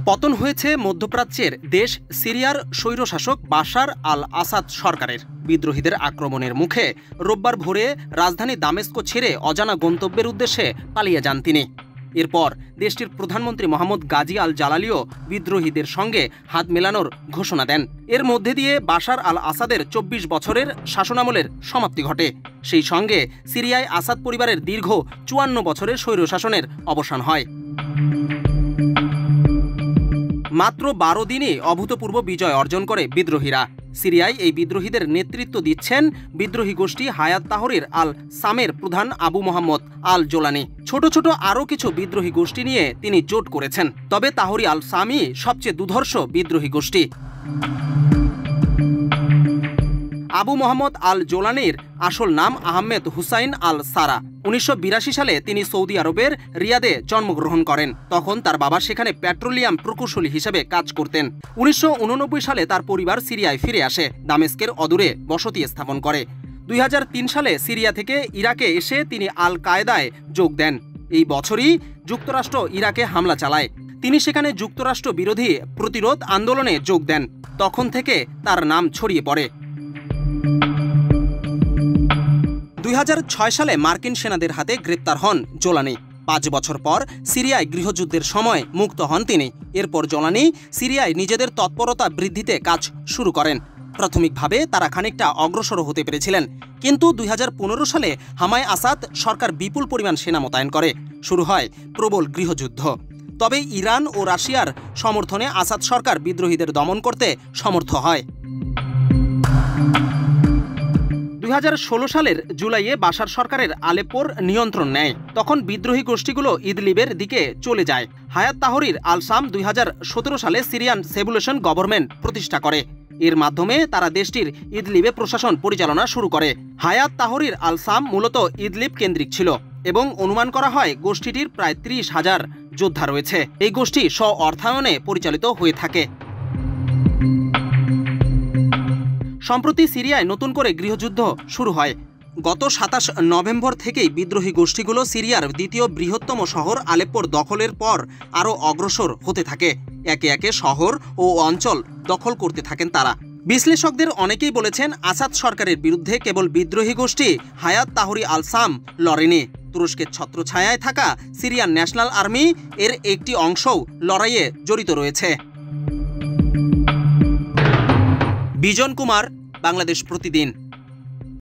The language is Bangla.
পতন হয়েছে মধ্যপ্রাচ্যের দেশ সিরিয়ার স্বৈরশাসক বাশার আল আসাদ সরকারের। বিদ্রোহীদের আক্রমণের মুখে রোববার ভোরে রাজধানী দামেস্ক ছেড়ে অজানা গন্তব্যের উদ্দেশ্যে পালিয়ে যান তিনি। এরপর দেশটির প্রধানমন্ত্রী মোহাম্মদ গাজী আল জালালিও বিদ্রোহীদের সঙ্গে হাত মেলানোর ঘোষণা দেন। এর মধ্যে দিয়ে বাশার আল আসাদের ২৪ বছরের শাসনামলের সমাপ্তি ঘটে। সেই সঙ্গে সিরিয়ায় আসাদ পরিবারের দীর্ঘ ৫৪ বছরের স্বৈরশাসনের অবসান হয়। মাত্র ১২ দিনে অভূতপূর্ব বিজয় অর্জন করে বিদ্রোহীরা। সিরিয়ায় এই বিদ্রোহীদের নেতৃত্ব দিচ্ছেন বিদ্রোহী গোষ্ঠী হায়াত তাহরির আল সামের প্রধান আবু মোহাম্মদ আল জোলানি। ছোট ছোট আরও কিছু বিদ্রোহী গোষ্ঠী নিয়ে তিনি জোট করেছেন, তবে তাহরি আল সামি সবচেয়ে দুর্ধর্ষ বিদ্রোহী গোষ্ঠী। আবু মোহাম্মদ আল জোলানির আসল নাম আহমেদ হুসাইন আল সারা। ১৯৮২ সালে তিনি সৌদি আরবের রিয়াদে জন্মগ্রহণ করেন। তখন তার বাবা সেখানে পেট্রোলিয়াম প্রকৌশলী হিসেবে কাজ করতেন। ১৯৮৯ সালে তার পরিবার সিরিয়ায় ফিরে আসে, দামেস্কের অদূরে বসতি স্থাপন করে। ২০০৩ সালে সিরিয়া থেকে ইরাকে এসে তিনি আল কায়েদায় যোগ দেন। এই বছরই যুক্তরাষ্ট্র ইরাকে হামলা চালায়। তিনি সেখানে যুক্তরাষ্ট্র বিরোধী প্রতিরোধ আন্দোলনে যোগ দেন। তখন থেকে তার নাম ছড়িয়ে পড়ে। ২০০৬ সালে মার্কিন সেনাদের হাতে গ্রেপ্তার হন জোলানি। ৫ বছর পর সিরিয়ায় গৃহযুদ্ধের সময় মুক্ত হন তিনি। এরপর জোলানি সিরিয়ায় নিজেদের তৎপরতা বৃদ্ধিতে কাজ শুরু করেন। প্রাথমিকভাবে তারা খানিকটা অগ্রসর হতে পেরেছিলেন, কিন্তু ২০১৫ সালে হামায় আসাদ সরকার বিপুল পরিমাণ সেনা মোতায়েন করে। শুরু হয় প্রবল গৃহযুদ্ধ। তবে ইরান ও রাশিয়ার সমর্থনে আসাদ সরকার বিদ্রোহীদের দমন করতে সমর্থ হয়। ২০১৬ সালের জুলাইয়ে বাশার সরকারের আলেপ্পোর নিয়ন্ত্রণ নেয়। তখন বিদ্রোহী গোষ্ঠীগুলো ইদলিবের দিকে চলে যায়। হায়াত তাহরির আল সাম ২০১৭ সালে সিরিয়ান সেবুলেশন গভর্নমেন্ট প্রতিষ্ঠা করে। এর মাধ্যমে তারা দেশটির ইদলিবে প্রশাসন পরিচালনা শুরু করে। হায়াত তাহরির আল সাম মূলত ইদলিব কেন্দ্রিক ছিল এবং অনুমান করা হয় গোষ্ঠীটির প্রায় ৩০,০০০ যোদ্ধা রয়েছে। এই গোষ্ঠী স্ব অর্থায়নে পরিচালিত হয়ে থাকে। সম্প্রতি সিরিয়ায় নতুন করে গৃহযুদ্ধ শুরু হয়। গত ২৭ নভেম্বর থেকেই বিদ্রোহী গোষ্ঠীগুলো সিরিয়ার দ্বিতীয় বৃহত্তম শহর আলেপ্পোর দখলের পর আরও অগ্রসর হতে থাকে। একে একে শহর ও অঞ্চল দখল করতে থাকেন তারা। বিশ্লেষকদের অনেকেই বলেছেন, আসাদ সরকারের বিরুদ্ধে কেবল বিদ্রোহী গোষ্ঠী হায়াত তাহরি আল সাম লড়েনি। তুরস্কের ছত্রছায়ায় থাকা সিরিয়ান ন্যাশনাল আর্মি এর একটি অংশও লড়াইয়ে জড়িত রয়েছে। বিজন কুমার, বাংলাদেশ প্রতিদিন।